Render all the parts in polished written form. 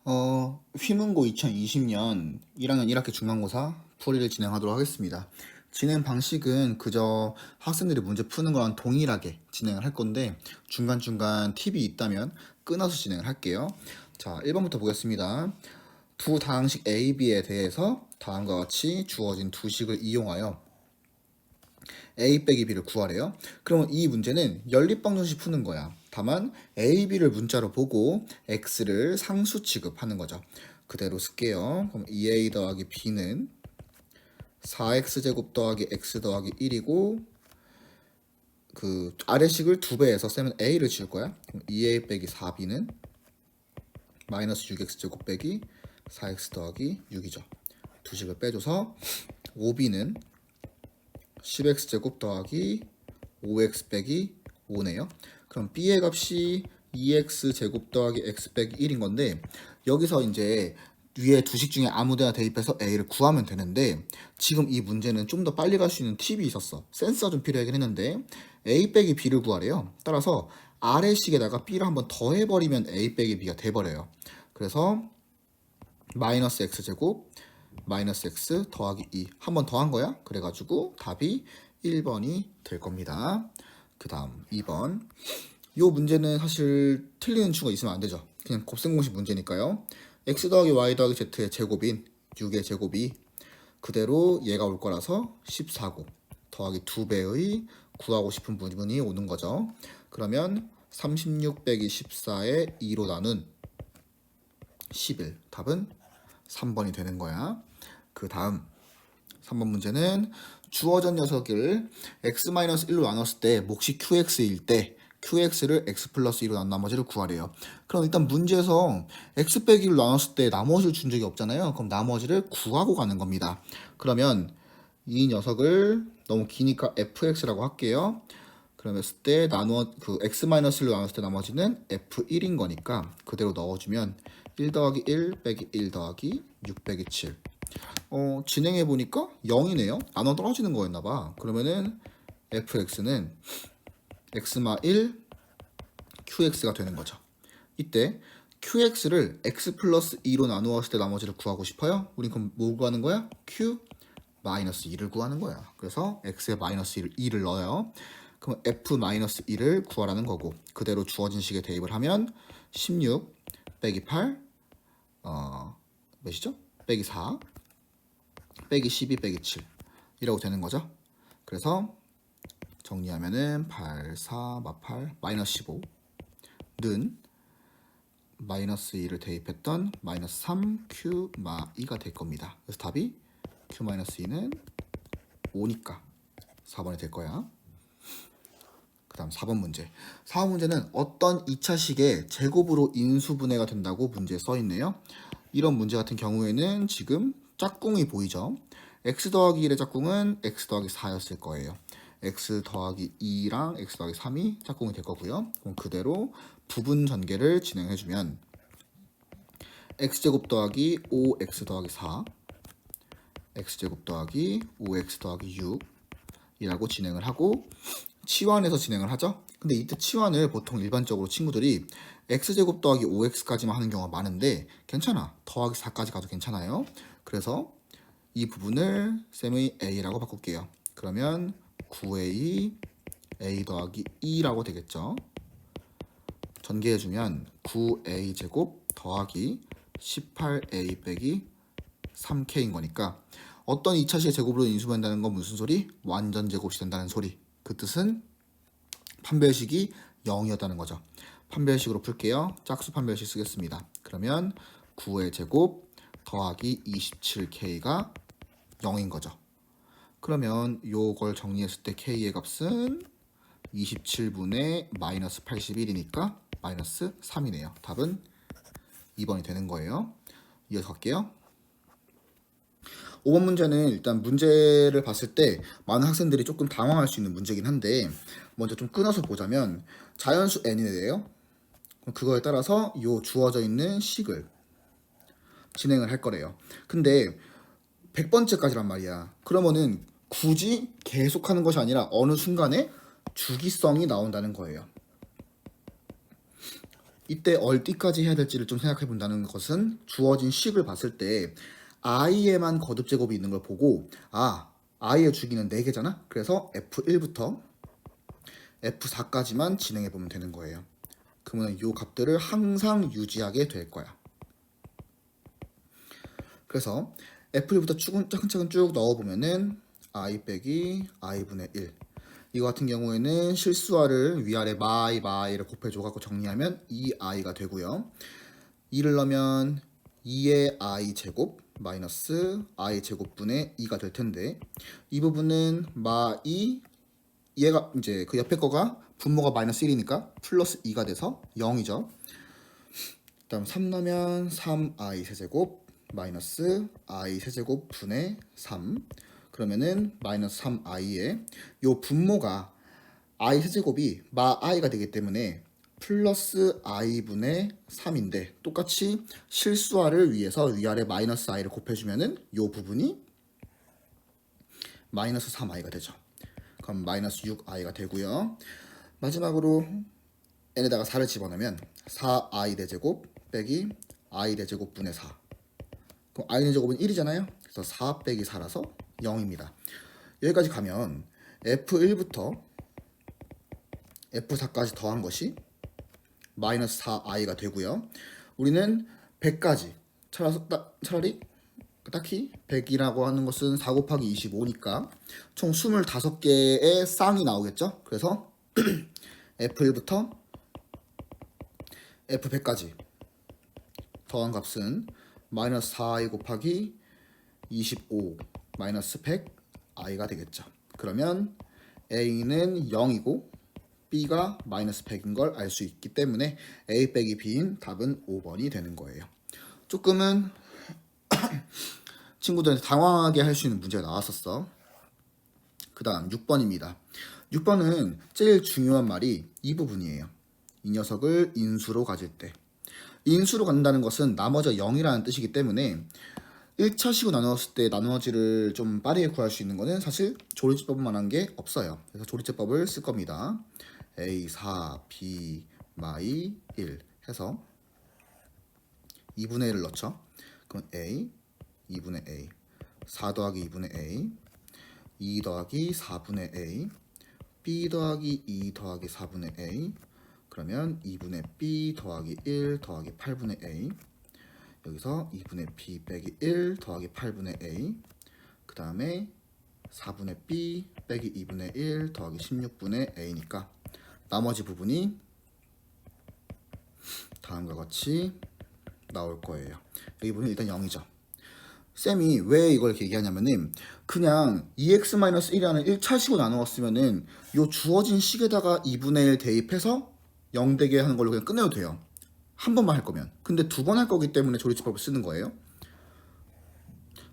휘문고 2020년 1학년 1학기 중간고사 풀이를 진행하도록 하겠습니다. 진행 방식은 그저 학생들이 문제 푸는 거랑 동일하게 진행을 할 건데 중간중간 팁이 있다면 끊어서 진행을 할게요. 자, 1번부터 보겠습니다. 두 다항식 A, B에 대해서 다음과 같이 주어진 두 식을 이용하여 A 빼기 B를 구하래요. 그러면 이 문제는 연립방정식 푸는 거야. 다만 A, B를 문자로 보고 X를 상수 취급하는 거죠. 그대로 쓸게요. 그럼 2A 더하기 B는 4X제곱 더하기 X 더하기 1이고 그 아래식을 2배해서 쌤은 A를 지울 거야. 그럼 2A 빼기 4B는 마이너스 6X제곱 빼기 4X 더하기 6이죠. 두 식을 빼줘서 5B는 10x제곱 더하기 5x 빼기 5네요. 그럼 b의 값이 2x제곱 더하기 x 빼기 1인 건데 여기서 이제 위에 두 식 중에 아무 데나 대입해서 a를 구하면 되는데 지금 이 문제는 좀 더 빨리 갈 수 있는 팁이 있었어. 센스가 좀 필요하긴 했는데 a 빼기 b를 구하래요. 따라서 아래 식에다가 b를 한번 더해버리면 a 빼기 b가 돼버려요. 그래서 마이너스 x제곱 마이너스 x 더하기 2 한 번 더한 거야. 그래가지고 답이 1번이 될 겁니다. 그 다음 2번. 이 문제는 사실 틀리는 친구가 있으면 안 되죠. 그냥 곱셈 공식 문제니까요. x 더하기 y 더하기 z의 제곱인 6의 제곱이 그대로 얘가 올 거라서 14고 더하기 2배의 구하고 싶은 부분이 오는 거죠. 그러면 36 빼기 14의 2로 나눈 11. 답은 3번이 되는 거야. 그 다음 3번 문제는 주어진 녀석을 x-1로 나눴을 때 몫이 qx일 때 qx를 x 플러스 2로 나눈 나머지를 구하래요. 그럼 일단 문제에서 x 빼기 1로 나눴을 때 나머지를 준 적이 없잖아요. 그럼 나머지를 구하고 가는 겁니다. 그러면 이 녀석을 너무 기니까 fx라고 할게요. 그러면을 때 나누어 그 x-1로 나눴을 때 나머지는 f1인 거니까 그대로 넣어주면 1 더하기 1 빼기 1 더하기 6 빼기 7. 진행해보니까 0이네요. 나눠 떨어지는 거였나봐. 그러면은 fx는 x마 1 qx가 되는 거죠. 이때 qx를 x 플러스 2로 나누었을 때 나머지를 구하고 싶어요. 우린 그럼 뭐 구하는 거야? q 마이너스 2를 구하는 거야. 그래서 x에 마이너스 2를 넣어요. 그럼 f 마이너스 2를 구하라는 거고 그대로 주어진 식에 대입을 하면 16 빼기 8 몇이죠? 빼기 4 빼기 12 빼기 7 이라고 되는 거죠. 그래서 정리하면은 8, 4, 8, 마이너스 15는 마이너스 2를 대입했던 마이너스 3 q 마 2가 될 겁니다. 그래서 답이 q 마이너스 2는 5니까 4번이 될 거야. 그 다음 4번 문제. 4번 문제는 어떤 2차식의 제곱으로 인수분해가 된다고 문제에 써있네요. 이런 문제 같은 경우에는 지금 짝꿍이 보이죠. x 더하기 1의 짝꿍은 x 더하기 4였을 거예요. x 더하기 2랑 x 더하기 3이 짝꿍이 될 거고요. 그럼 그대로 부분 전개를 진행해주면 x제곱 더하기 5x 더하기 4 x제곱 더하기 5x 더하기 6 이라고 진행을 하고 치환해서 진행을 하죠. 근데 이때 치환을 보통 일반적으로 친구들이 x제곱 더하기 5x까지만 하는 경우가 많은데 괜찮아. 더하기 4까지 가도 괜찮아요. 그래서 이 부분을 쌤의 a라고 바꿀게요. 그러면 9a a 더하기 2라고 되겠죠. 전개해주면 9a 제곱 더하기 18a 빼기 3k인 거니까 어떤 2차식의 제곱으로 인수된다는 건 무슨 소리? 완전 제곱이 된다는 소리. 그 뜻은 판별식이 0이었다는 거죠. 판별식으로 풀게요. 짝수 판별식 쓰겠습니다. 그러면 9의 제곱 더하기 27k가 0인 거죠. 그러면 요걸 정리했을 때 k의 값은 27분의 마이너스 81이니까 마이너스 3이네요. 답은 2번이 되는 거예요. 이어서 갈게요. 5번 문제는 일단 문제를 봤을 때 많은 학생들이 조금 당황할 수 있는 문제긴 한데 먼저 좀 끊어서 보자면 자연수 n이래요. 그거에 따라서 요 주어져 있는 식을 진행을 할 거래요. 근데 100번째까지란 말이야. 그러면은 굳이 계속하는 것이 아니라 어느 순간에 주기성이 나온다는 거예요. 이때 얼띠까지 해야 될지를 좀 생각해 본다는 것은 주어진 식을 봤을 때 i에만 거듭 제곱이 있는 걸 보고 i의 주기는 4개잖아. 그래서 F1부터 F4까지만 진행해 보면 되는 거예요. 그러면 이 값들을 항상 유지하게 될 거야. 그래서 F1부터 차근차근 쭉 넣어보면은 i 빼기 i분의 1. 이거 같은 경우에는 실수화를 위아래 마이를 곱해줘갖고 정리하면 2i가 되고요. 2를 넣으면 2의 i 제곱 마이너스 i 제곱분의 2가 될 텐데 이 부분은 마2 얘가 이제 그 옆에 거가 분모가 마이너스 1이니까 플러스 2가 돼서 0이죠. 그다음 3 넣으면 3i 세제곱 마이너스 i 세제곱 분의 3 그러면은 마이너스 3i에 요 분모가 i 세제곱이 마 i가 되기 때문에 플러스 i분의 3인데 똑같이 실수화를 위해서 위아래 마이너스 i를 곱해주면은 요 부분이 마이너스 3i가 되죠. 그럼 마이너스 6i가 되고요. 마지막으로 n에다가 4를 집어넣으면 4i 대제곱 빼기 i 대제곱 분의 4. 그럼 i 대제곱은 1이잖아요. 그래서 4 빼기 4라서 0입니다. 여기까지 가면 F1부터 F4까지 더한 것이 마이너스 4i가 되고요. 우리는 100까지 차라리 딱히 100이라고 하는 것은 4 곱하기 25니까 총 25개의 쌍이 나오겠죠. 그래서 F1부터 F100까지 더한 값은 마이너스 4i 곱하기 25 마이너스 100i가 되겠죠. 그러면 a는 0이고 b가 마이너스 100인 걸 알 수 있기 때문에 a 빼기 b인 답은 5번이 되는 거예요. 조금은 친구들한테 당황하게 할 수 있는 문제가 나왔었어. 그 다음 6번입니다. 6번은 제일 중요한 말이 이 부분이에요. 이 녀석을 인수로 가질 때. 인수로 간다는 것은 나머지가 0이라는 뜻이기 때문에 1차식으로 나누었을 때 나머지를 좀 빠르게 구할 수 있는 거는 사실 조리제법만 한 게 없어요. 그래서 조리제법을 쓸 겁니다. a 4 b 마이 1 해서 2분의 1을 넣죠. 그럼 a 2분의 a 4 더하기 2분의 a 2 더하기 4분의 a b 더하기 2 더하기 4분의 a 그러면 2분의 b 더하기 1 더하기 8분의 a 여기서 2분의 b 빼기 1 더하기 8분의 a 그 다음에 4분의 b 빼기 2분의 1 더하기 16분의 a니까 나머지 부분이 다음과 같이 나올 거예요. 여기 보면 일단 0이죠. 쌤이 왜 이걸 이렇게 얘기하냐면은 그냥 2x-1이라는 1차식으로 나누었으면은 요 주어진 식에다가 2분의 1 대입해서 0 되게 하는 걸로 그냥 끝내도 돼요. 한 번만 할 거면. 근데 2번 할 거기 때문에 조리제법을 쓰는 거예요.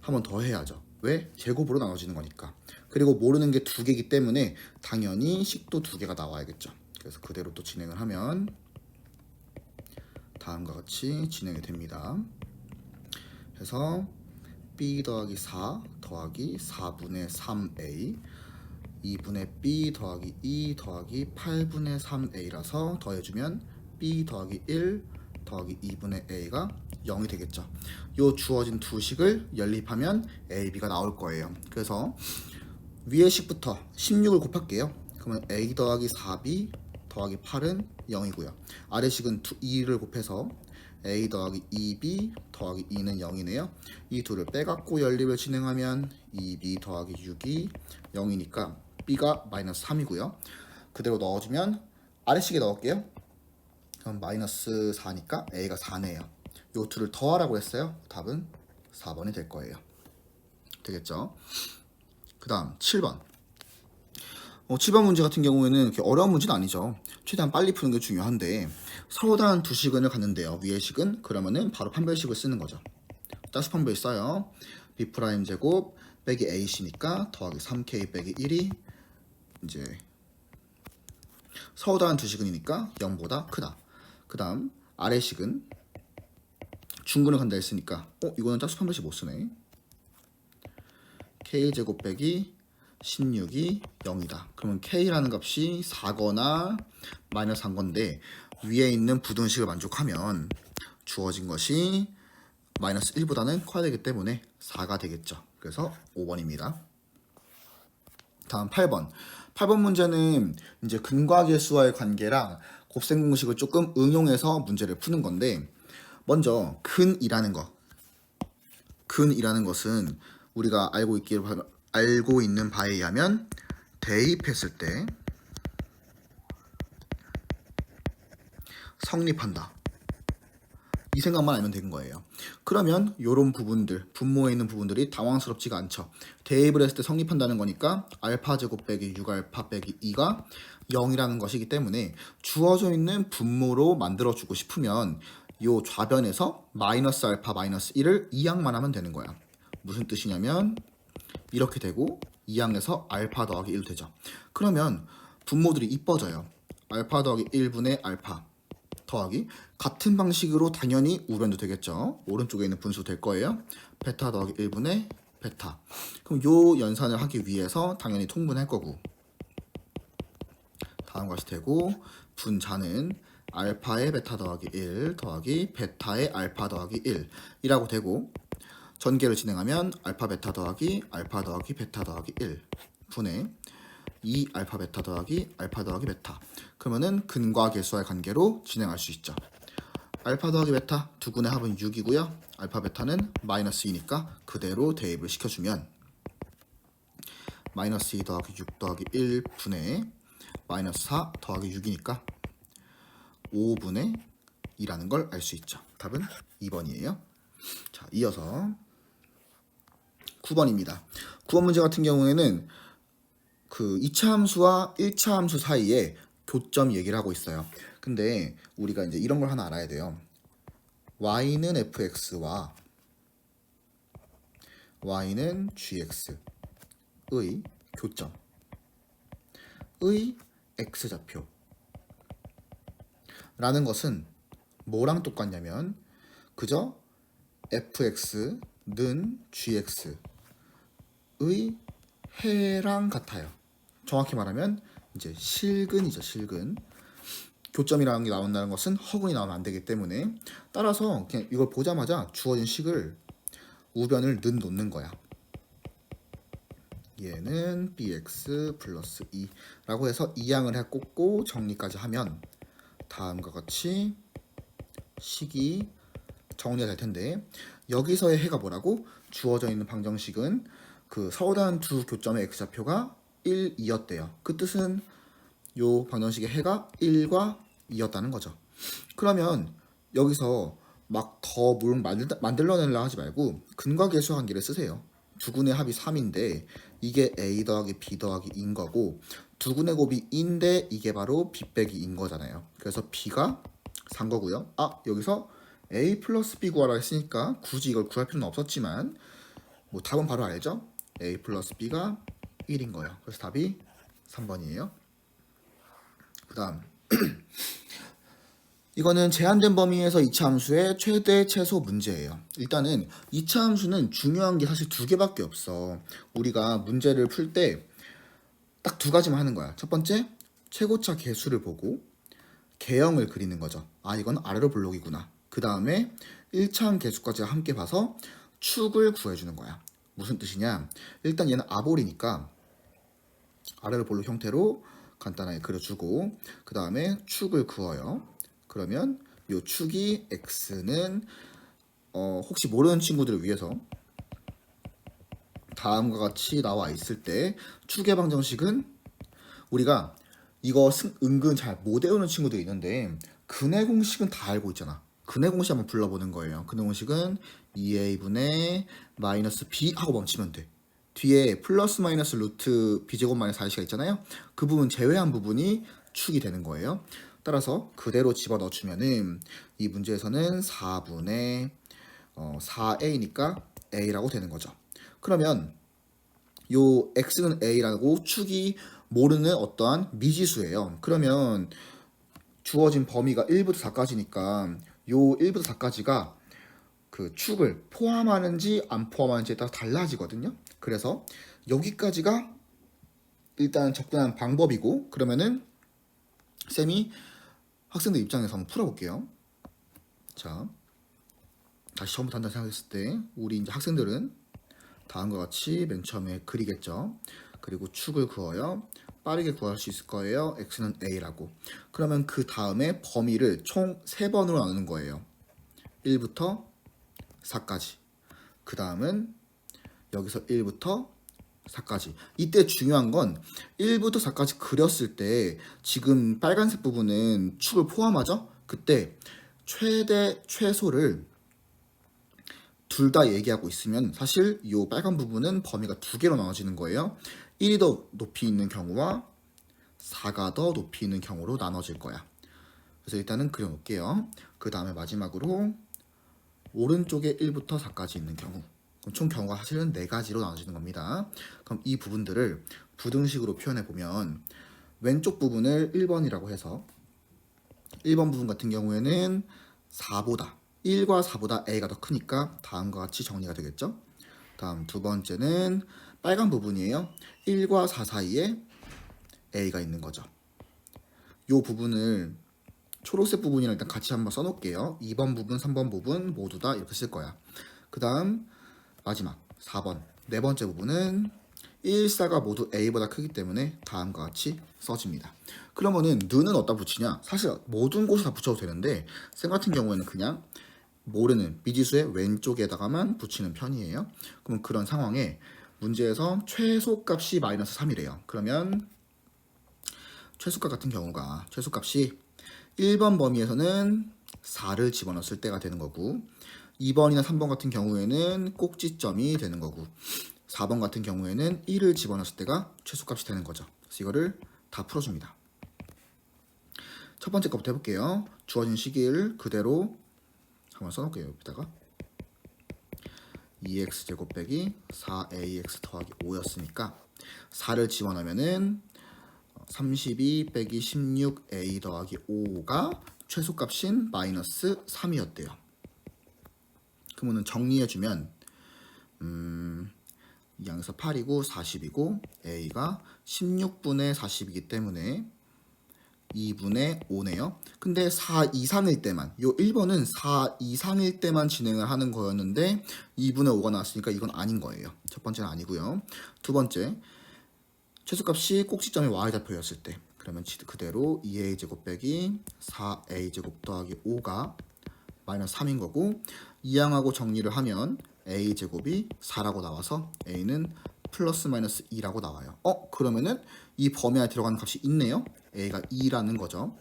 한 번 더 해야죠. 왜? 제곱으로 나눠지는 거니까. 그리고 모르는 게 2개이기 때문에 당연히 식도 2개가 나와야겠죠. 그래서 그대로 또 진행을 하면 다음과 같이 진행이 됩니다. 그래서 b 더하기 4 더하기 4분의 3a 2분의 b 더하기 2 더하기 8분의 3a라서 더해주면 b 더하기 1 더하기 2분의 a가 0이 되겠죠. 요 주어진 두 식을 연립하면 a, b가 나올 거예요. 그래서 위의 식부터 16을 곱할게요. 그러면 a 더하기 4b 더하기 8은 0이고요. 아래 식은 2를 곱해서 a 더하기 2b 더하기 2는 0이네요. 이 둘을 빼갖고 연립을 진행하면 2b 더하기 6이 0이니까 b가 마이너스 3이고요. 그대로 넣어주면 아래식에 넣을게요. 그럼 마이너스 4니까 a가 4네요. 요 둘을 더하라고 했어요. 답은 4번이 될 거예요. 되겠죠? 그 다음 7번. 7번 문제 같은 경우에는 이렇게 어려운 문제는 아니죠. 최대한 빨리 푸는 게 중요한데 서로 다른 두 식을 갖는데요. 위의 식은 그러면은 바로 판별식을 쓰는 거죠. 따수 판별 써요. b 프라임 제곱 빼기 ac니까 더하기 3k 빼기 1이 이제 서로 다른 두 식은이니까 0보다 크다. 그 다음 아래식은 중근을 간다 했으니까 이거는 짝수 판별식 못 쓰네. k제곱 빼기 16이 0이다. 그러면 k라는 값이 4거나 마이너스 3건데 위에 있는 부등식을 만족하면 주어진 것이 마이너스 1보다는 커야 되기 때문에 4가 되겠죠. 그래서 5번입니다. 다음 8번. 8번 문제는 이제 근과계수와의 관계랑 곱셈 공식을 조금 응용해서 문제를 푸는 건데, 먼저 근이라는 것은 우리가 알고 있는 바에 의하면 대입했을 때 성립한다. 이 생각만 알면 되는 거예요. 그러면 이런 부분들, 분모에 있는 부분들이 당황스럽지가 않죠. 대입을 했을 때 성립한다는 거니까 알파 제곱 빼기 6알파 빼기 2가 0이라는 것이기 때문에 주어져 있는 분모로 만들어주고 싶으면 이 좌변에서 마이너스 알파 마이너스 1을 이항만 하면 되는 거야. 무슨 뜻이냐면 이렇게 되고 2항에서 알파 더하기 1 되죠. 그러면 분모들이 이뻐져요. 알파 더하기 1분의 알파 더하기 같은 방식으로 당연히 우변도 되겠죠. 오른쪽에 있는 분수 될 거예요. 베타 더하기 1분의 베타. 그럼 요 연산을 하기 위해서 당연히 통분할 거고, 다음과 같이 되고, 분자는 알파의 베타 더하기 1 더하기 베타의 알파 더하기 1이라고 되고, 전개를 진행하면 알파 베타 더하기 베타 더하기 1 분의 2 알파 베타 더하기 베타. 그러면은 근과 계수와의 관계로 진행할 수 있죠. 알파 더하기 베타 두 군의 합은 6이고요. 알파 베타는 마이너스 2니까 그대로 대입을 시켜주면 마이너스 2 더하기 6 더하기 1 분의 마이너스 4 더하기 6이니까 5분의 2라는 걸 알 수 있죠. 답은 2번이에요. 자, 이어서 9번입니다. 9번 문제 같은 경우에는 그 2차 함수와 1차 함수 사이에 교점 얘기를 하고 있어요. 근데 우리가 이제 이런 걸 하나 알아야 돼요. y는 fx와 y는 gx의 교점의 x좌표 라는 것은 뭐랑 똑같냐면 그저 fx는 gx의 해랑 같아요. 정확히 말하면 이제 실근이죠. 실근. 교점이라는 게 나온다는 것은 허근이 나오면 안 되기 때문에, 따라서 그냥 이걸 보자마자 주어진 식을 우변을 놓는 거야. 얘는 bx 플러스 2라고 해서 이항을 해 꽂고 정리까지 하면 다음과 같이 식이 정리가 될 텐데, 여기서의 해가 뭐라고? 주어져 있는 방정식은 그 서로 다른 두 교점의 x좌표가 1, 2였대요. 그 뜻은 요 방정식의 해가 1과 2였다는 거죠. 그러면 여기서 막 더 뭘 만들어내려 하지 말고 근과 계수 관계를 쓰세요. 두 군의 합이 3인데 이게 a 더하기 b 더하기 2인 거고, 두 군의 곱이 2인데 이게 바로 b 빼기 2인 거잖아요. 그래서 b가 3 거고요. 여기서 a 플러스 b 구하라 했으니까 굳이 이걸 구할 필요는 없었지만 뭐 답은 바로 알죠? a 플러스 b가 1인 거예요. 그래서 답이 3번이에요. 그 다음 이거는 제한된 범위에서 2차 함수의 최대 최소 문제예요. 일단은 2차 함수는 중요한 게 사실 두 개밖에 없어. 우리가 문제를 풀 때 딱 두 가지만 하는 거야. 첫 번째, 최고차 계수를 보고 개형을 그리는 거죠. 이건 아래로 볼록이구나. 그 다음에 1차함 계수까지 함께 봐서 축을 구해주는 거야. 무슨 뜻이냐? 일단 얘는 아볼이니까 아래로 볼록 형태로 간단하게 그려주고, 그 다음에 축을 그어요. 그러면 이 축이 x는 혹시 모르는 친구들을 위해서 다음과 같이 나와 있을 때 축의 방정식은 우리가 이거 은근 잘 못 외우는 친구들이 있는데 근의 공식은 다 알고 있잖아. 근의 공식 한번 불러보는 거예요. 근의 공식은 2a분의 마이너스 b 하고 멈추면 돼. 뒤에 플러스 마이너스 루트 b제곱 마이너스 4c가 있잖아요. 그 부분 제외한 부분이 축이 되는 거예요. 따라서 그대로 집어넣어주면은 이 문제에서는 4분의 4a니까 a라고 되는 거죠. 그러면 요 x는 a라고 축이 모르는 어떠한 미지수예요. 그러면 주어진 범위가 1부터 4까지니까 요 1부터 4까지가 그 축을 포함하는지 안 포함하는지에 따라 달라지거든요. 그래서 여기까지가 일단 접근한 방법이고, 그러면은 쌤이 학생들 입장에서 한번 풀어볼게요. 자, 다시 처음부터 한다 생각했을 때 우리 이제 학생들은 다음과 같이 맨 처음에 그리겠죠. 그리고 축을 그어요. 빠르게 구할 수 있을 거예요. x는 a라고. 그러면 그 다음에 범위를 총 3번으로 나누는 거예요. 1부터 4까지. 그 다음은 여기서 1부터 4까지. 이때 중요한 건 1부터 4까지 그렸을 때 지금 빨간색 부분은 축을 포함하죠? 그때 최대 최소를 둘 다 얘기하고 있으면 사실 이 빨간 부분은 범위가 2개로 나눠지는 거예요. 1이 더 높이 있는 경우와 4가 더 높이 있는 경우로 나눠질 거야. 그래서 일단은 그려놓을게요. 그 다음에 마지막으로 오른쪽에 1부터 4까지 있는 경우. 그럼 총 경우가 사실은 4가지로 나눠지는 겁니다. 그럼 이 부분들을 부등식으로 표현해보면 왼쪽 부분을 1번이라고 해서 1번 부분 같은 경우에는 4보다 1과 4보다 a가 더 크니까 다음과 같이 정리가 되겠죠. 다음 두 번째는 빨간 부분이에요. 1과 4 사이에 a가 있는 거죠. 이 부분을 초록색 부분이랑 일단 같이 한번 써놓을게요. 2번 부분, 3번 부분 모두 다 이렇게 쓸 거야. 그 다음 마지막 4번 네 번째 부분은 1, 4가 모두 a보다 크기 때문에 다음과 같이 써집니다. 그러면은 는은 어디다 붙이냐? 사실 모든 곳에 다 붙여도 되는데 쌤 같은 경우에는 그냥 모르는 미지수의 왼쪽에다가만 붙이는 편이에요. 그럼 그런 상황에 문제에서 최소값이 마이너스 3이래요. 그러면 최소값 같은 경우가 최소값이 1번 범위에서는 4를 집어넣었을 때가 되는 거고 2번이나 3번 같은 경우에는 꼭지점이 되는 거고 4번 같은 경우에는 1을 집어넣었을 때가 최소값이 되는 거죠. 그래서 이거를 다 풀어줍니다. 첫 번째 거부터 해볼게요. 주어진 식을 그대로 한번 써놓을게요. 여기다가 2x제곱 빼기 4ax 더하기 5였으니까 4를 집어넣으면은 32 빼기 16a 더하기 5가 최소값인 마이너스 3이었대요. 그러면 정리해주면 이 양에서 8이고 40이고 a가 16분의 40이기 때문에 2분의 5네요. 근데 4 이상일 때만 요 1번은 4 이상일 때만 진행을 하는 거였는데 2분의 5가 나왔으니까 이건 아닌 거예요. 첫 번째는 아니고요. 두 번째 최소값이 꼭지점이 y좌표였을 때 그러면 그대로 2a제곱 빼기 4a제곱 더하기 5가 마이너스 3인 거고 이 양하고 정리를 하면 a제곱이 4라고 나와서 a는 플러스 마이너스 2라고 나와요. 그러면은 이 범위 안에 들어가는 값이 있네요. a가 2라는 거죠.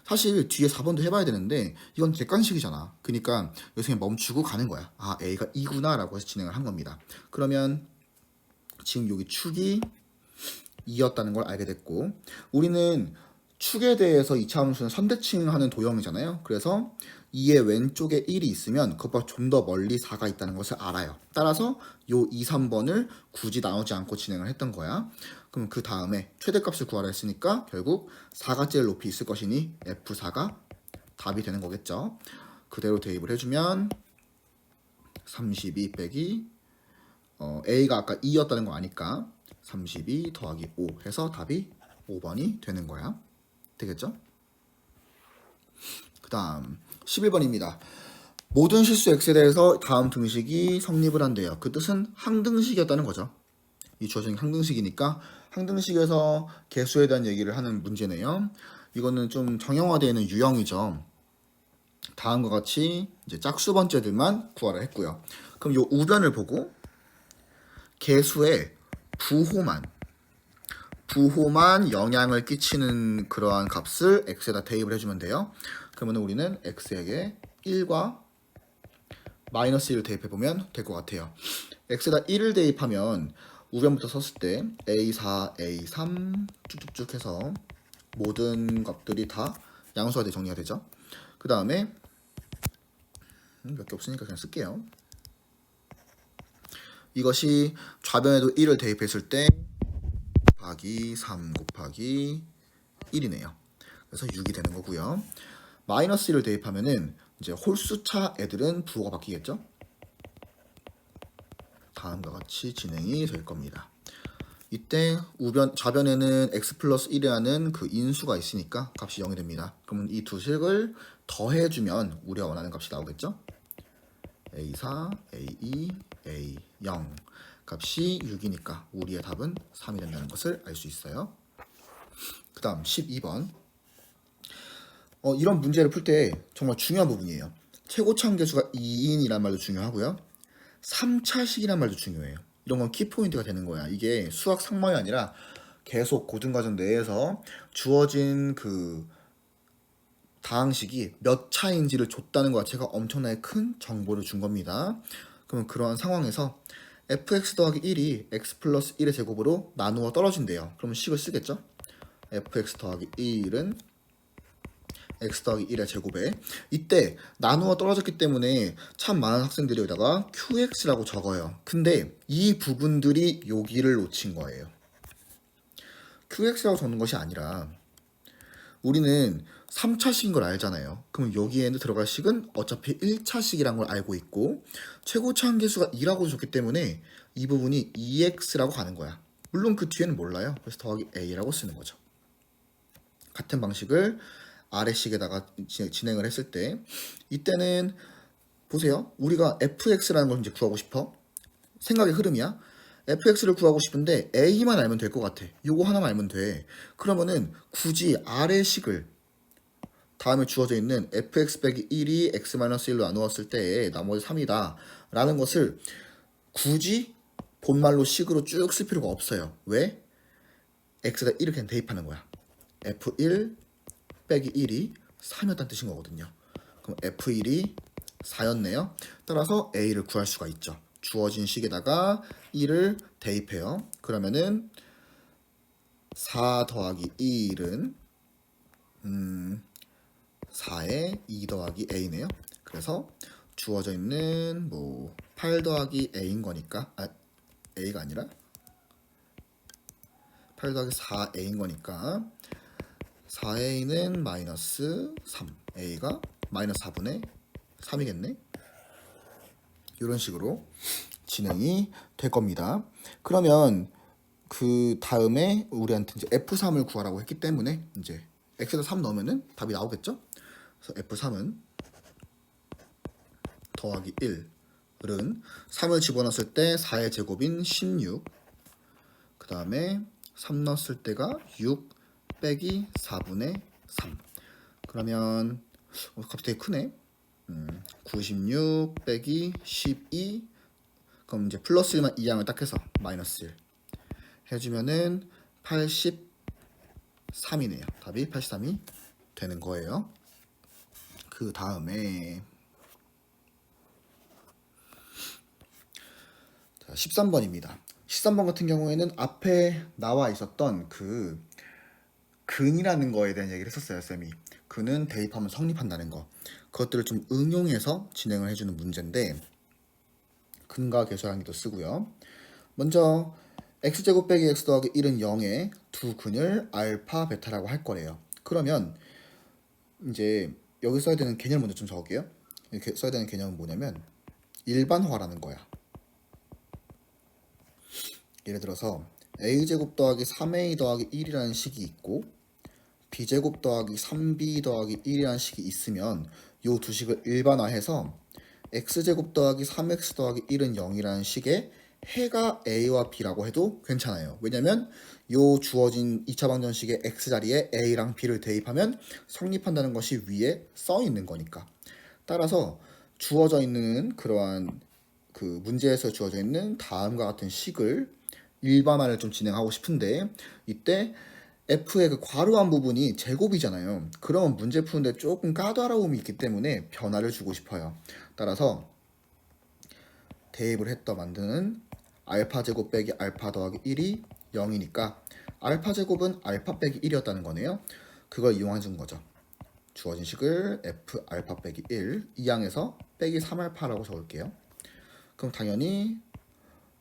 사실 뒤에 4번도 해봐야 되는데 이건 객관식이잖아. 그러니까 여기서 그냥 멈추고 가는 거야. 아, a가 2구나 라고 해서 진행을 한 겁니다. 그러면 지금 여기 축이 2였다는 걸 알게 됐고 우리는 축에 대해서 이차함수는 선대칭하는 도형이잖아요. 그래서 2의 왼쪽에 1이 있으면 그것보다 좀 더 멀리 4가 있다는 것을 알아요. 따라서 요 2, 3번을 굳이 나누지 않고 진행을 했던 거야. 그럼 그 다음에 최대값을 구하라 했으니까 결국 4가 제일 높이 있을 것이니 F4가 답이 되는 거겠죠. 그대로 대입을 해주면 32 빼기 A가 아까 2였다는 거 아니까 32 더하기 5 해서 답이 5번이 되는 거야. 되겠죠? 그 다음 11번입니다. 모든 실수 x에 대해서 다음 등식이 성립을 한대요. 그 뜻은 항등식이었다는 거죠. 이 주어진 항등식이니까 항등식에서 개수에 대한 얘기를 하는 문제네요. 이거는 좀 정형화되어 있는 유형이죠. 다음과 같이 이제 짝수 번째들만 구하라 했고요. 그럼 이 우변을 보고 개수의 부호만 영향을 끼치는 그러한 값을 x에다 대입을 해주면 돼요. 그러면 우리는 x에게 1과 마이너스 1을 대입해보면 될 것 같아요. x에다 1을 대입하면 우변부터 썼을 때 a4, a3 쭉쭉쭉 해서 모든 값들이 다 양수가 돼 정리가 되죠. 그 다음에 몇 개 없으니까 그냥 쓸게요. 이것이 좌변에도 1을 대입했을 때 곱하기 3 곱하기 1이네요. 그래서 6이 되는 거고요. 마이너스 1을 대입하면은 이제 홀수차 애들은 부호가 바뀌겠죠? 다음과 같이 진행이 될 겁니다. 이때 좌변에는 x 플러스 1이라는 그 인수가 있으니까 값이 0이 됩니다. 그러면 이 두 식을 더해주면 우리가 원하는 값이 나오겠죠? A4, A2, A0 값이 6이니까 우리의 답은 3이 된다는 것을 알 수 있어요. 그 다음 12번. 이런 문제를 풀 때 정말 중요한 부분이에요. 최고차원 계수가 2인이란 말도 중요하고요. 3차식이란 말도 중요해요. 이런 건 키포인트가 되는 거야. 이게 수학 상만이 아니라 계속 고등과정 내에서 주어진 그 다항식이 몇 차인지를 줬다는 것 자체가 엄청나게 큰 정보를 준 겁니다. 그러면 그러한 상황에서 fx 더하기 1이 x 플러스 1의 제곱으로 나누어 떨어진대요. 그러면 식을 쓰겠죠? fx 더하기 1은 x 더하기 1의 제곱에 이때 나누어 떨어졌기 때문에 참 많은 학생들이 여기다가 qx라고 적어요. 근데 이 부분들이 여기를 놓친 거예요. qx라고 적는 것이 아니라 우리는 3차식인 걸 알잖아요. 그럼 여기에는 들어갈 식은 어차피 1차식이란 걸 알고 있고 최고차원 계수가 2라고 줬기 때문에 이 부분이 2x라고 가는 거야. 물론 그 뒤에는 몰라요. 그래서 더하기 a라고 쓰는 거죠. 같은 방식을 아래식에다가 진행을 했을 때 이때는 보세요. 우리가 fx라는 걸 이제 구하고 싶어. 생각의 흐름이야. fx를 구하고 싶은데 a만 알면 될 것 같아. 요거 하나만 알면 돼. 그러면은 굳이 아래식을 다음에 주어져 있는 fx 빼기 1이 x-1로 나누었을 때 나머지 3이다 라는 것을 굳이 본말로 식으로 쭉 쓸 필요가 없어요. 왜? x에다 1을 그냥 대입하는 거야. f1 빼기 1이 3이었다는 뜻인 거거든요. 그럼 f1이 4였네요. 따라서 a를 구할 수가 있죠. 주어진 식에다가 1을 대입해요. 그러면은 4 더하기 1은 4에 2 더하기 a네요. 그래서 주어져 있는 8 더하기 a인 거니까 a가 아니라 8 더하기 4a인 거니까 4a는 마이너스 3, a가 마이너스 4분의 3이겠네. 이런 식으로 진행이 될 겁니다. 그러면 그 다음에 우리한테 이제 F3을 구하라고 했기 때문에 이제 x에다 3 넣으면은 답이 나오겠죠? 그래서 F3은 더하기 1은 3을 집어넣었을 때 4의 제곱인 16. 그 다음에 3 넣었을 때가 6 빼기 4분의 3. 그러면 값이 되게 크네. 96 빼기 12. 그럼 이제 플러스 1만 이항을 딱 해서 마이너스 1 해주면은 83이네요. 답이 83이 되는 거예요. 그 다음에 13번입니다. 13번 같은 경우에는 앞에 나와 있었던 그 근이라는 거에 대한 얘기를 했었어요, 쌤이. 근은 대입하면 성립한다는 거. 그것들을 좀 응용해서 진행을 해주는 문제인데 근과 계수하기도 쓰고요. 먼저 x제곱 빼기 x 더하기 1은 0의 두 근을 알파, 베타라고 할 거래요. 그러면 이제 여기 써야 되는 개념을 먼저 좀 적을게요. 이렇게 써야 되는 개념은 뭐냐면 일반화라는 거야. 예를 들어서 a제곱 더하기 3a 더하기 1이라는 식이 있고 b제곱 더하기 3b 더하기 1이라는 식이 있으면 요 두 식을 일반화해서 x제곱 더하기 3x 더하기 1은 0이라는 식의 해가 a와 b라고 해도 괜찮아요. 왜냐면 요 주어진 2차 방정식의 x자리에 a랑 b를 대입하면 성립한다는 것이 위에 써 있는 거니까. 따라서 주어져 있는 그러한 그 문제에서 주어져 있는 다음과 같은 식을 일반화를 좀 진행하고 싶은데 이때 f의 그 괄호한 부분이 제곱이잖아요. 그러면 문제 푸는데 조금 까다로움이 있기 때문에 변화를 주고 싶어요. 따라서 대입을 했다 만드는 알파 제곱 빼기 알파 더하기 1이 0이니까 알파 제곱은 알파 빼기 1이었다는 거네요. 그걸 이용하는 거죠. 주어진 식을 f 알파 빼기 1 이 항에서 빼기 3알파라고 적을게요. 그럼 당연히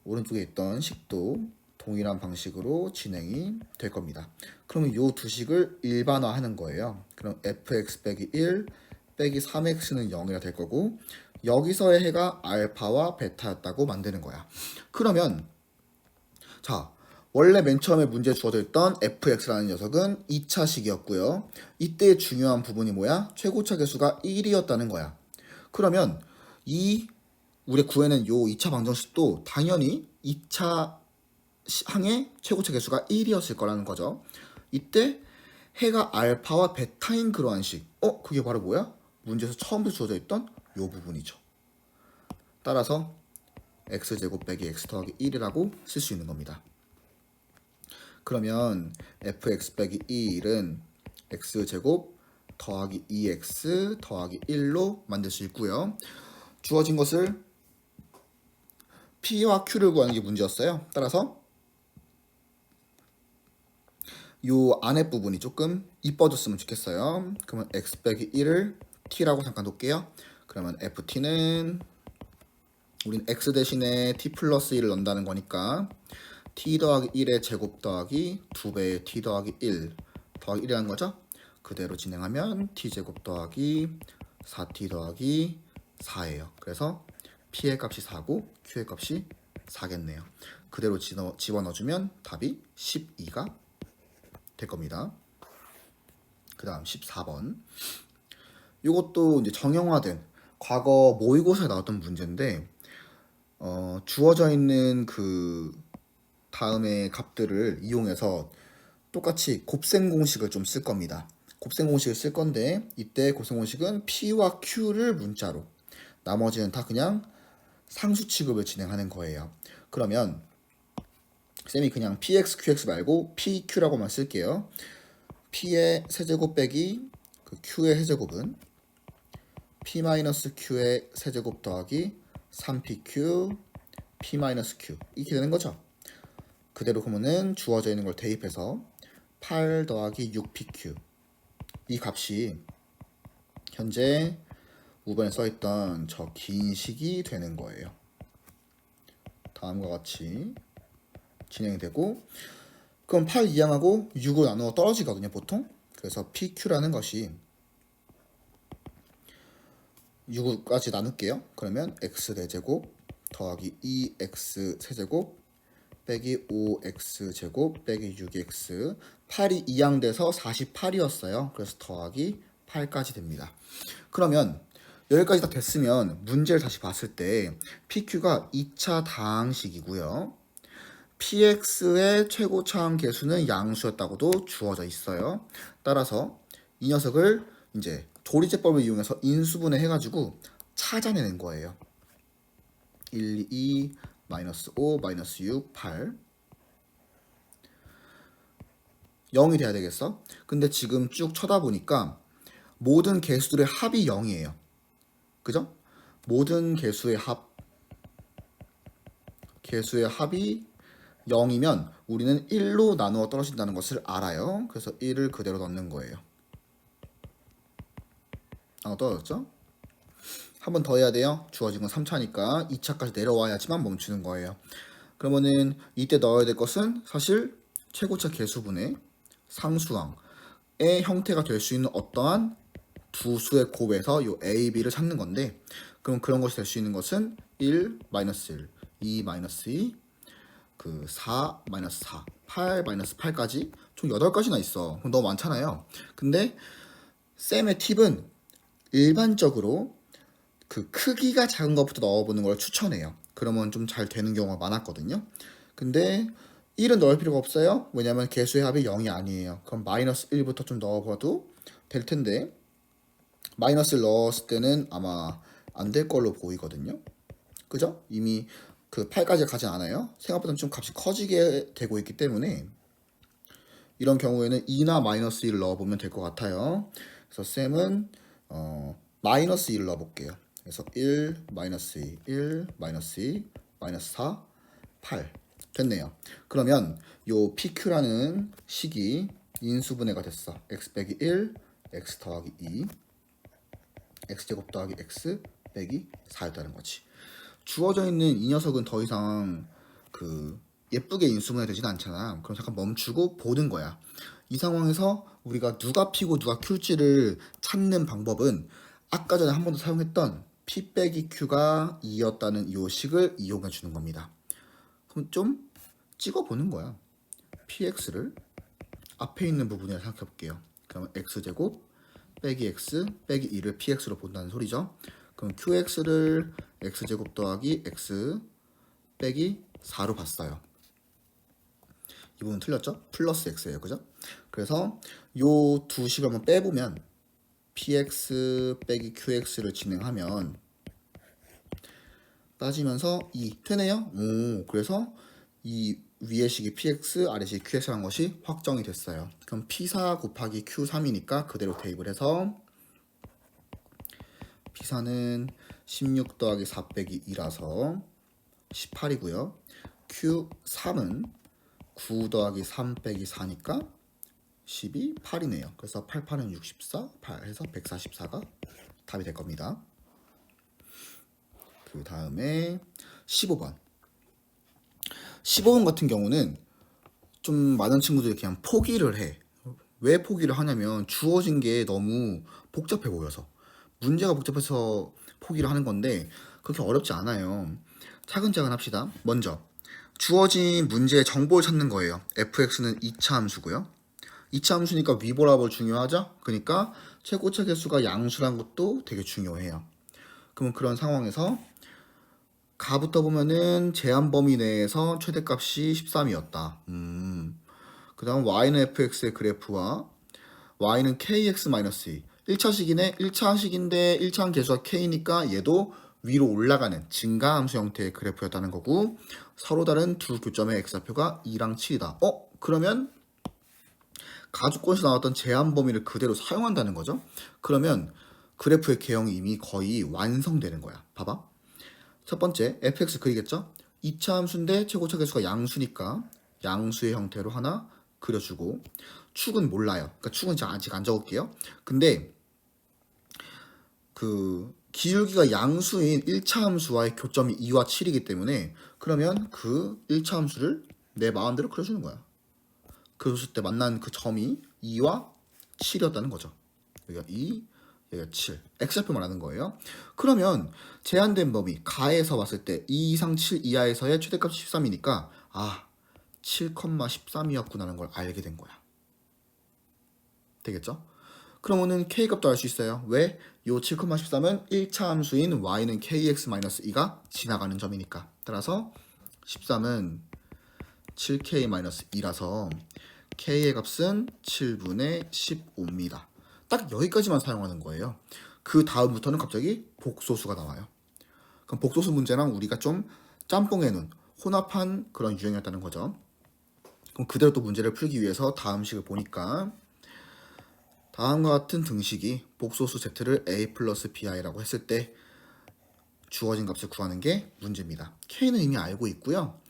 오른쪽에 있던 식도 동일한 방식으로 진행이 될 겁니다. 그러면 이 두 식을 일반화하는 거예요. 그럼 fx 빼기 1 빼기 3x는 0이라 될 거고 여기서의 해가 알파와 베타였다고 만드는 거야. 그러면 자 원래 맨 처음에 문제에 주어져 있던 fx라는 녀석은 2차식이었고요. 이때 중요한 부분이 뭐야? 최고차 계수가 1이었다는 거야. 그러면 이 우리 구해낸 요 2차 방정식도 당연히 2차 항의 최고차 계수가 1이었을 거라는 거죠. 이때 해가 알파와 베타인 그러한 식. 그게 바로 뭐야? 문제에서 처음부터 주어져 있던 요 부분이죠. 따라서 x제곱 빼기 x 더하기 1이라고 쓸 수 있는 겁니다. 그러면 fx 빼기 1은 x제곱 더하기 2x 더하기 1로 만들 수 있고요. 주어진 것을 p와 q를 구하는 게 문제였어요. 따라서 요 안에 부분이 조금 이뻐졌으면 좋겠어요. 그러면 x 빼기 1을 t라고 잠깐 놓을게요. 그러면 ft는 우린 x 대신에 t 플러스 1을 넣는다는 거니까 t 더하기 1의 제곱 더하기 2배의 t 더하기 1 더하기 1이라는 거죠. 그대로 진행하면 t제곱 더하기 4t 더하기 4예요. 그래서 p의 값이 4고 q의 값이 4겠네요. 그대로 집어넣어주면 답이 12가 될 겁니다. 그 다음 14번. 이것도 이제 정형화된 과거 모의고사에 나왔던 문제인데 주어져 있는 그 다음의 값들을 이용해서 똑같이 곱셈 공식을 좀 쓸 겁니다. 곱셈 공식을 쓸 건데 이때 곱셈 공식은 p와 q를 문자로 나머지는 다 그냥 상수 취급을 진행하는 거예요. 그러면 쌤이 그냥 px, qx 말고 pq라고만 쓸게요. p의 세제곱 빼기 그 q의 세제곱은 p-q의 세제곱 더하기 3pq p-q 이렇게 되는 거죠. 그대로 그러면은 주어져 있는 걸 대입해서 8 더하기 6pq 이 값이 현재 우변에 써있던 저 긴 식이 되는 거예요. 다음과 같이 진행이 되고 그럼 8 이항하고 6을 나누어 떨어지거든요 보통. 그래서 pq라는 것이 6까지 나눌게요. 그러면 x 대제곱 더하기 2x 세제곱 빼기 5x 제곱 빼기 6x 8이 이항돼서 48이었어요. 그래서 더하기 8까지 됩니다. 그러면 여기까지 다 됐으면 문제를 다시 봤을 때 PQ가 2차 다항식이고요. PX의 최고차항 계수는 양수였다고도 주어져 있어요. 따라서 이 녀석을 이제 조리제법을 이용해서 인수분해 해가지고 찾아내는 거예요. 1, 2, 마이너스 5, 마이너스 6, 8 0이 돼야 되겠어. 근데 지금 쭉 쳐다보니까 모든 개수들의 합이 0이에요. 그죠? 모든 개수의 합이 0이면 우리는 1로 나누어 떨어진다는 것을 알아요. 그래서 1을 그대로 넣는 거예요. 떨어졌죠? 한 번 더 해야 돼요. 주어진 건 3차니까 2차까지 내려와야지만 멈추는 거예요. 그러면은 이때 넣어야 될 것은 사실 최고차 개수분의 상수항의 형태가 될 수 있는 어떠한 두 수의 곱에서 요 A, B를 찾는 건데 그럼 그런 것이 될 수 있는 것은 1, 마이너스 1, 2, 마이너스 2, 그 4, 마이너스 4, 8, 마이너스 8까지 총 8가지나 있어. 그럼 너무 많잖아요. 근데 쌤의 팁은 일반적으로 그 크기가 작은 것부터 넣어보는 걸 추천해요. 그러면 좀 잘 되는 경우가 많았거든요. 근데 1은 넣을 필요가 없어요. 왜냐면 개수의 합이 0이 아니에요. 그럼 마이너스 1부터 좀 넣어봐도 될 텐데 마이너스를 넣었을 때는 아마 안 될 걸로 보이거든요. 그죠? 이미 그 8까지 가진 않아요. 생각보다 좀 값이 커지게 되고 있기 때문에 이런 경우에는 2나 마이너스 1을 넣어보면 될 것 같아요. 그래서 쌤은 마이너스 1을 넣어볼게요. 그래서 1, 마이너스 2, 1, 마이너스 2, 마이너스 4, 8 됐네요. 그러면 요 PQ라는 식이 인수분해가 됐어. x 빼기 1, x 더하기 2, x제곱 더하기 x 빼기 4였다는 거지. 주어져 있는 이 녀석은 더 이상 그 예쁘게 인수분해 되진 않잖아. 그럼 잠깐 멈추고 보는 거야. 이 상황에서 우리가 누가 P고 누가 Q지를 찾는 방법은 아까 전에 한 번 더 사용했던 P 빼기 Q가 2였다는 이 식을 이용해 주는 겁니다. 그럼 좀 찍어 보는 거야. px를 앞에 있는 부분이라 생각해 볼게요. 그러면 x제곱 빼기 x 빼기 2를 px로 본다는 소리죠. 그럼 qx를 x제곱 더하기 x 빼기 4로 봤어요. 이 부분 틀렸죠? 플러스 x예요. 그죠? 그래서 요 두 식을 한번 빼보면 px 빼기 qx를 진행하면 따지면서 2 되네요. 오, 그래서 이 위의 식이 px, 아래 식이 qx라는 것이 확정이 됐어요. 그럼 p4 곱하기 q3이니까 그대로 대입을 해서 p4는 16 더하기 4 빼기 2라서 18이고요. q3은 9 더하기 3 빼기 4니까 12, 8이네요. 그래서 8, 8은 64, 8 해서 144가 답이 될 겁니다. 그 다음에 15번. 15번 같은 경우는 좀 많은 친구들이 그냥 포기를 해. 왜 포기를 하냐면 주어진 게 너무 복잡해 보여서. 문제가 복잡해서 포기를 하는 건데 그렇게 어렵지 않아요. 차근차근 합시다. 먼저 주어진 문제의 정보를 찾는 거예요. fx는 2차 함수고요. 2차 함수니까 위보라볼 중요하죠? 그러니까 최고차 개수가 양수란 것도 되게 중요해요. 그럼 그런 상황에서 가부터 보면은 제한 범위 내에서 최대값이 13이었다. 그 다음 y는 fx의 그래프와 y는 kx-2. 1차식이네. 1차식인데 1차항 개수가 k니까 얘도 위로 올라가는 증가함수 형태의 그래프였다는 거고 서로 다른 두 교점의 x좌표가 2랑 7이다. 그러면 가주권에서 나왔던 제한 범위를 그대로 사용한다는 거죠. 그러면 그래프의 개형이 이미 거의 완성되는 거야. 봐봐. 첫 번째 fx 그리겠죠? 2차 함수인데 최고차 개수가 양수니까 양수의 형태로 하나 그려주고 축은 몰라요. 그러니까 축은 제가 아직 안 적을게요. 근데 그 기울기가 양수인 1차 함수와의 교점이 2와 7이기 때문에 그러면 그 1차 함수를 내 마음대로 그려주는 거야. 그랬을 때 만난 그 점이 2와 7이었다는 거죠. 여기가 2, 여기가 7. x좌표 말하는 거예요. 그러면 제한된 범위 가에서 봤을 때 2 이상 7 이하에서의 최대값이 13이니까 7,13이었구나라는 걸 알게 된 거야. 되겠죠? 그러면은 k값도 알 수 있어요. 왜? 요 7,13은 1차 함수인 y는 kx-2가 지나가는 점이니까. 따라서 13은 7k-2라서 k의 값은 7분의 15입니다. 딱 여기까지만 사용하는 거예요. 그 다음부터는 갑자기 복소수가 나와요. 그럼 복소수 문제랑 우리가 좀 짬뽕해놓은 혼합한 그런 유형이었다는 거죠. 그럼 그대로 또 문제를 풀기 위해서 다음 식을 보니까 다음과 같은 등식이 복소수 z를 a 플러스 bi라고 했을 때 주어진 값을 구하는 게 문제입니다. k는 이미 알고 있고요.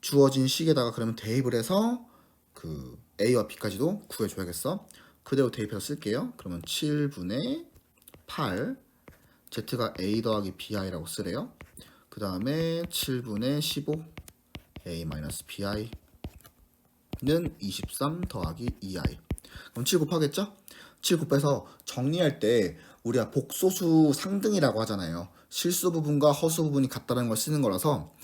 주어진 식에다가 그러면 대입을 해서 그 a와 b까지도 구해줘야겠어. 그대로 대입해서 쓸게요. 그러면 7분의 8 z가 a 더하기 bi라고 쓰래요. 그 다음에 7분의 15 a-bi는 23 더하기 2i. 그럼 7 곱하겠죠? 7 곱해서 정리할 때 우리가 복소수 상등이라고 하잖아요. 실수 부분과 허수 부분이 같다는 걸 쓰는 거라서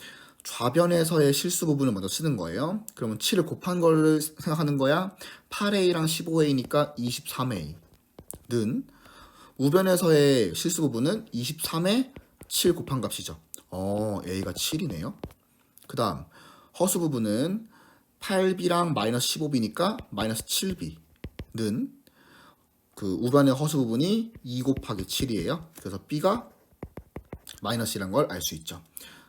좌변에서의 실수 부분을 먼저 쓰는 거예요. 그러면 7을 곱한 걸 생각하는 거야. 8a랑 15a니까 23a는 우변에서의 실수 부분은 23에 7 곱한 값이죠. a가 7이네요. 그 다음 허수 부분은 8b랑 마이너스 15b니까 마이너스 7b는 그 우변의 허수 부분이 2 곱하기 7이에요. 그래서 b가 마이너스라는 걸 알 수 있죠.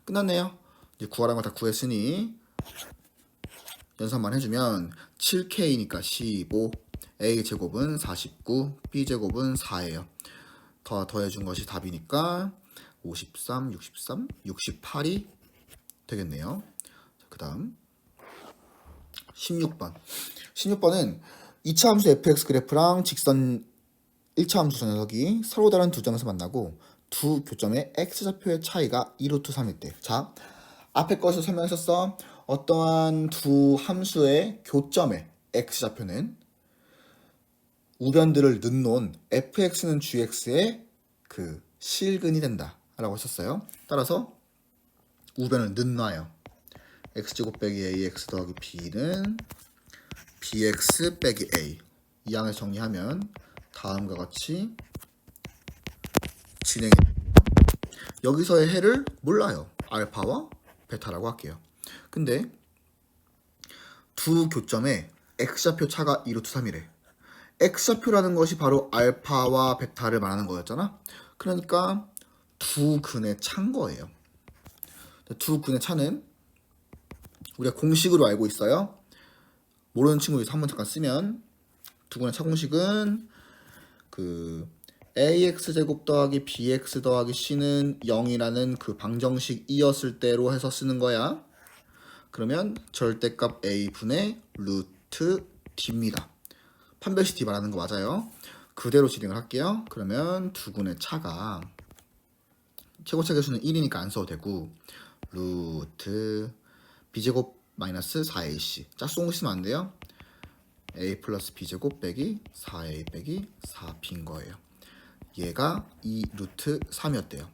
끝났네요. 이제 구하라는 거 다 구했으니 연산만 해주면 7k니까 15, a 제곱은 49, b 제곱은 4예요. 더해준 것이 답이니까 53, 63, 68이 되겠네요. 그 다음 16번. 16번은 2차 함수 fx 그래프랑 직선 1차 함수 저 녀석이 서로 다른 두 점에서 만나고 두 교점의 x좌표의 차이가 2루트 3일 때. 자, 앞에 것을 설명했었어. 어떠한 두 함수의 교점의 x좌표는 우변들을 넣어놓은 fx는 gx의 그 실근이 된다 라고 했었어요. 따라서 우변을 넣어놔요. x제곱 빼기 ax 더하기 b는 bx 빼기 a. 이 양을 정리하면 다음과 같이 진행이 됩니다. 여기서의 해를 몰라요. 알파와 베타라고 할게요. 근데 두 교점에 x좌표 차가 2루트 3이래. x좌표라는 것이 바로 알파와 베타를 말하는 거였잖아. 그러니까 두 근의 차인 거예요. 두 근의 차는 우리가 공식으로 알고 있어요. 모르는 친구 위해서 한번 잠깐 쓰면 두 근의 차 공식은 그 ax 제곱 더하기 bx 더하기 c는 0이라는 그 방정식 이었을 때로 해서 쓰는 거야. 그러면 절대값 a 분의 루트 d입니다. 판별식 d 말하는 거 맞아요. 그대로 진행을 할게요. 그러면 두 근의 차가 최고차 개수는 1이니까 안 써도 되고 루트 b제곱 마이너스 4ac 짝수공 쓰면 안 돼요. a 플러스 b제곱 빼기 4a 빼기 4b인 거예요. 얘가 2 루트 3이었대요.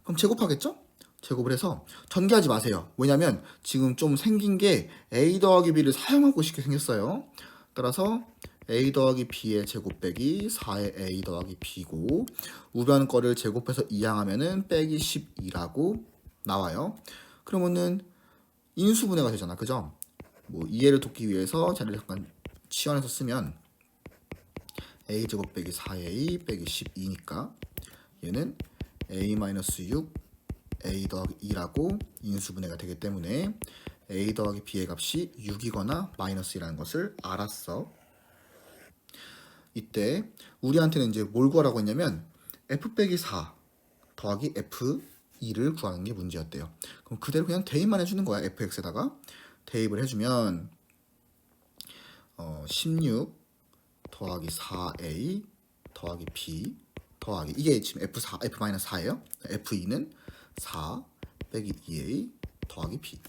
그럼 제곱하겠죠? 제곱을 해서 전개하지 마세요. 왜냐면 지금 좀 생긴 게 a 더하기 b를 사용하고 싶게 생겼어요. 따라서 a 더하기 b의 제곱 빼기 4의 a 더하기 b고 우변 거를 제곱해서 이항하면은 빼기 12라고 나와요. 그러면은 인수분해가 되잖아. 그죠? 뭐 이해를 돕기 위해서 자리를 잠깐 치환해서 쓰면 a 제곱 빼기 4a 빼기 12니까 얘는 a-6 a 더하기 2라고 인수분해가 되기 때문에 a 더하기 b의 값이 6이거나 마이너스라는 것을 알았어. 이때 우리한테는 이제 뭘 구하라고 했냐면 f 빼기 4 더하기 f2를 구하는 게 문제였대요. 그럼 그대로 그냥 대입만 해주는 거야. fx에다가 대입을 해주면 16 더하기 4a 더하기 b 더하기 이게 지금 f-4예요. f2는 4 빼기 2a 더하기 b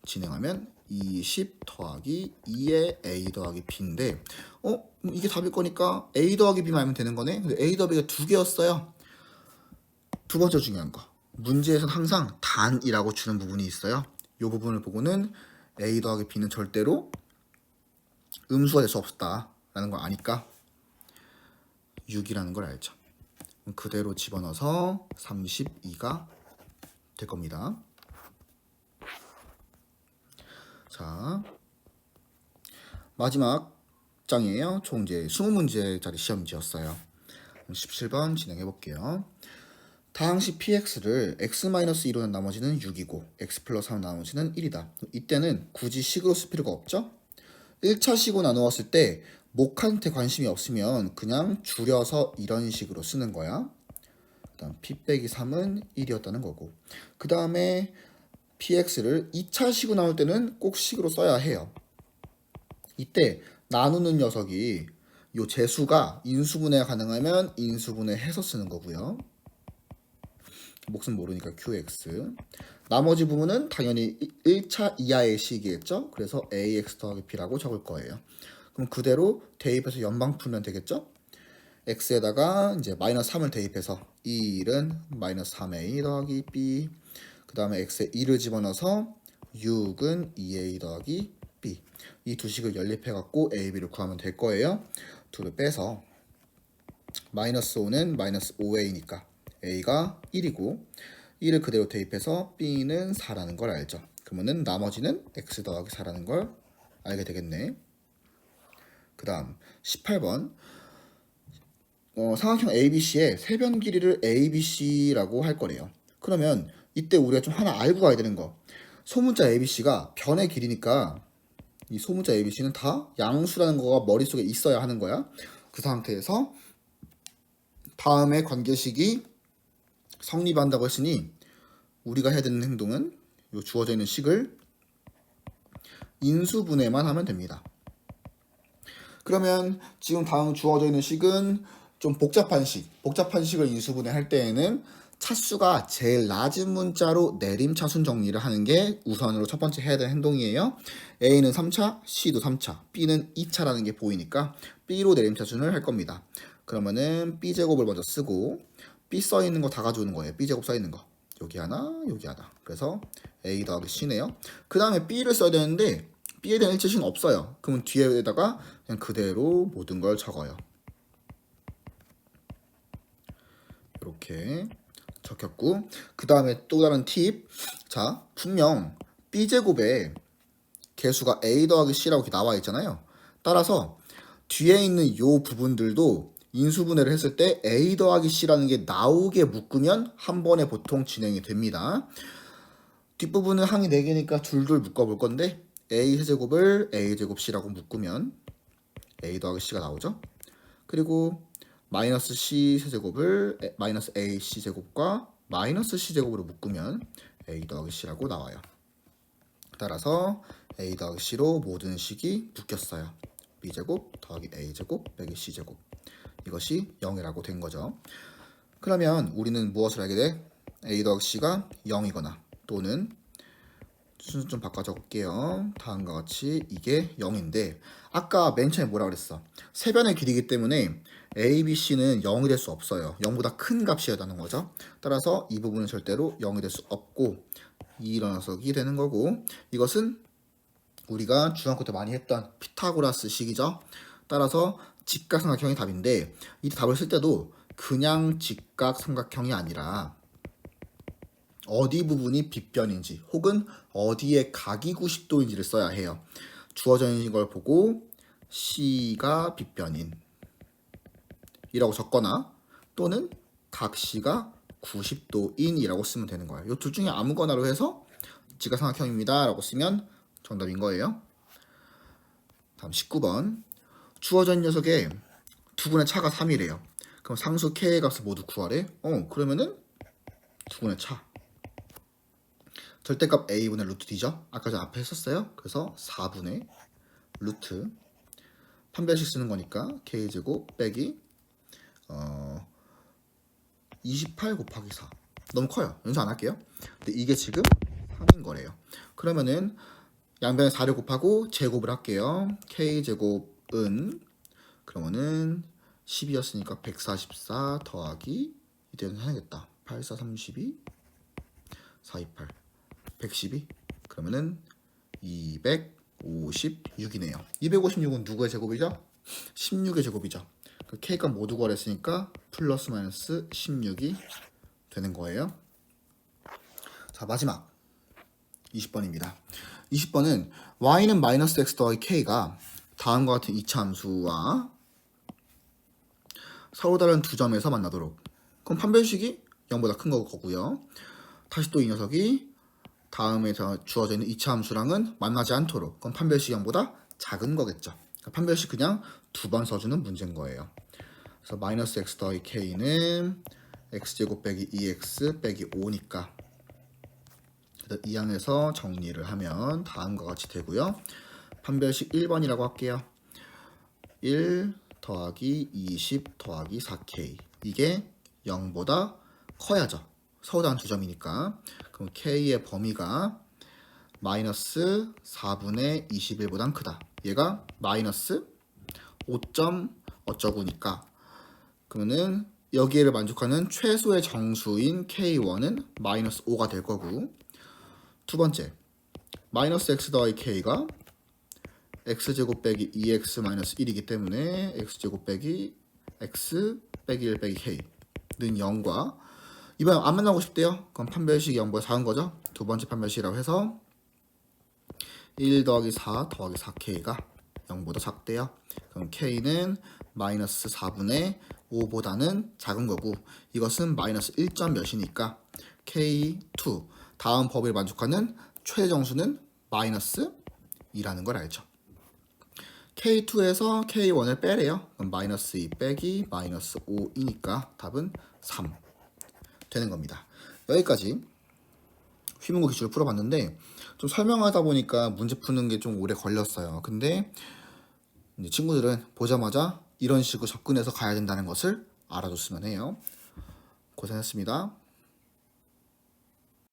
진행하면 20 더하기 2의 a 더하기 b인데 이게 답일 거니까 a 더하기 b만 알면 되는 거네. 근데 a 더하기 b가 두 개였어요. 두 번째 중요한 거. 문제에서는 항상 단이라고 주는 부분이 있어요. 이 부분을 보고는 a 더하기 b는 절대로 음수가 될 수 없다라는 걸 아니까 6이라는 걸 알죠. 그대로 집어넣어서 32가 될 겁니다. 자, 마지막 장이에요. 총 이제 20문제짜리 시험지였어요. 17번 진행해 볼게요. 다항식 px를 x-2로는 나머지는 6이고 x 플러스 3 나머지는 1이다. 이때는 굳이 식으로 쓸 필요가 없죠. 1차 식으로 나누었을 때 목한테 관심이 없으면 그냥 줄여서 이런 식으로 쓰는 거야. 그다음 p 빼기 3은 1이었다는 거고. 그 다음에 px를 2차 식으로 나올 때는 꼭 식으로 써야 해요. 이때 나누는 녀석이 요 재수가 인수분해가 가능하면 인수분해해서 쓰는 거고요. 몫은 모르니까 qx. 나머지 부분은 당연히 1차 이하의 식이겠죠. 그래서 ax 더하기 b라고 적을 거예요. 그럼 그대로 대입해서 연방 풀면 되겠죠. x에다가 이제 마이너스 3을 대입해서 이 1은 마이너스 3a 더하기 b. 그 다음에 x에 2를 집어넣어서 6은 2a 더하기 b. 이 두 식을 연립해갖고 a, b를 구하면 될 거예요. 둘을 빼서 마이너스 5는 마이너스 5a니까 a가 1이고 1을 그대로 대입해서 b는 4라는 걸 알죠. 그러면은 나머지는 x 더하기 4라는 걸 알게 되겠네. 그 다음 18번 삼각형 ABC의 세변 길이를 ABC라고 할 거래요. 그러면 이때 우리가 좀 하나 알고 가야 되는 거. 소문자 ABC가 변의 길이니까 이 소문자 ABC는 다 양수라는 거가 머릿속에 있어야 하는 거야. 그 상태에서 다음에 관계식이 성립한다고 했으니 우리가 해야 되는 행동은 요 주어져 있는 식을 인수분해만 하면 됩니다. 그러면 지금 다음 주어져 있는 식은 좀 복잡한 식을 인수분해 할 때에는 차수가 제일 낮은 문자로 내림차순 정리를 하는 게 우선으로 첫 번째 해야 되는 행동이에요. A는 3차, C도 3차, B는 2차라는 게 보이니까 B로 내림차순을 할 겁니다. 그러면은 B제곱을 먼저 쓰고 B 써있는 거 다 가져오는 거예요. B제곱 써있는 거. 여기 하나, 여기 하나. 그래서 A 더하기 C네요. 그 다음에 B를 써야 되는데 B에 대한 일치식은 없어요. 그러면 뒤에다가 그냥 그대로 모든 걸 적어요. 이렇게 적혔고, 그 다음에 또 다른 팁. 자, 분명 B제곱에 개수가 A 더하기 C라고 이렇게 나와 있잖아요. 따라서 뒤에 있는 요 부분들도 인수분해를 했을 때 A 더하기 C라는 게 나오게 묶으면 한 번에 보통 진행이 됩니다. 뒷부분은 항이 4개니까 둘둘 묶어볼 건데 A 세제곱을 A제곱 C라고 묶으면 A 더하기 C가 나오죠. 그리고 마이너스 C 세제곱을 마이너스 AC 제곱과 마이너스 C 제곱으로 묶으면 A 더하기 C라고 나와요. 따라서 A 더하기 C로 모든 식이 묶였어요. B제곱 더하기 A제곱 빼기 C제곱. 이것이 0이라고 된 거죠. 그러면 우리는 무엇을 알게 돼? A 더하기 C가 0이거나 또는 순서 좀 바꿔 적을게요. 다음과 같이 이게 0인데 아까 맨 처음에 뭐라 그랬어? 세변의 길이기 때문에 A, B, C는 0이 될 수 없어요. 0보다 큰 값이어야 하는 거죠. 따라서 이 부분은 절대로 0이 될 수 없고 이 녀석이 되는 거고, 이것은 우리가 중학교 때 많이 했던 피타고라스 식이죠. 따라서 직각삼각형이 답인데 이 답을 쓸 때도 그냥 직각삼각형이 아니라 어디 부분이 빗변인지 혹은 어디에 각이 90도인지를 써야 해요. 주어져 있는 걸 보고 C가 빗변인 이라고 적거나 또는 각 C가 90도인이라고 쓰면 되는 거예요. 이 둘 중에 아무거나로 해서 직각삼각형입니다 라고 쓰면 정답인 거예요. 다음 19번. 주어져 있는 녀석의 두근의 차가 3이래요. 그럼 상수 K의 값을 모두 구하래. 그러면은 두근의 차. 절대값 A분의 루트 D죠. 아까 전 앞에 했었어요. 그래서 4분의 루트. 판별식 쓰는 거니까 K제곱 빼기 28 곱하기 4. 너무 커요. 연습 안 할게요. 근데 이게 지금 3인 거래요. 그러면은 양변에 4를 곱하고 제곱을 할게요. K제곱은 그러면은 10이었으니까 144 더하기 이때는 해야겠다. 8, 4, 32 4, 2, 8 112 그러면은 256이네요. 256은 누구의 제곱이죠? 16의 제곱이죠. 그 K값 모두 구하랬으니까 플러스 마이너스 16이 되는 거예요. 자, 마지막 20번입니다. 20번은 y는 마이너스 x 더하기 k가 다음과 같은 이차함수와 서로 다른 두 점에서 만나도록. 그럼 판별식이 0보다 큰 거고요. 다시 또 이 녀석이 다음에 주어져 있는 이차함수랑은 만나지 않도록. 그럼 판별식 0보다 작은 거겠죠. 그러니까 판별식 그냥 두 번 써주는 문제인 거예요. 그래서 마이너스 x 더하기 k는 x제곱 빼기 2x 빼기 5니까 이 항에서 정리를 하면 다음과 같이 되고요. 판별식 1번이라고 할게요. 1 더하기 20 더하기 4k. 이게 0보다 커야죠. 서로 다른 두 점이니까. 그럼 k의 범위가 마이너스 4분의 21보단 크다. 얘가 마이너스 5점 어쩌고니까. 그러면은 여기를 만족하는 최소의 정수인 k1은 마이너스 5가 될 거고, 두 번째, 마이너스 x 더하기 k가 x제곱 빼기 2x 마이너스 1이기 때문에 x제곱 빼기 x 빼기 1 빼기 k는 0과 이번엔 안 만나고 싶대요. 그럼 판별식이 0보다 작은 거죠. 두 번째 판별식이라고 해서 1 더하기 4 더하기 4k가 0보다 작대요. 그럼 k는 마이너스 4분의 5보다는 작은 거고, 이것은 마이너스 1점 몇이니까 k2 다음 범위를 만족하는 최정수는 마이너스 2라는 걸 알죠. K2에서 K1을 빼래요. 그럼 마이너스 2 빼기 마이너스 5이니까 답은 3 되는 겁니다. 여기까지 휘문고 기출을 풀어봤는데 좀 설명하다 보니까 문제 푸는 게 좀 오래 걸렸어요. 근데 이제 친구들은 보자마자 이런 식으로 접근해서 가야 된다는 것을 알아줬으면 해요. 고생했습니다.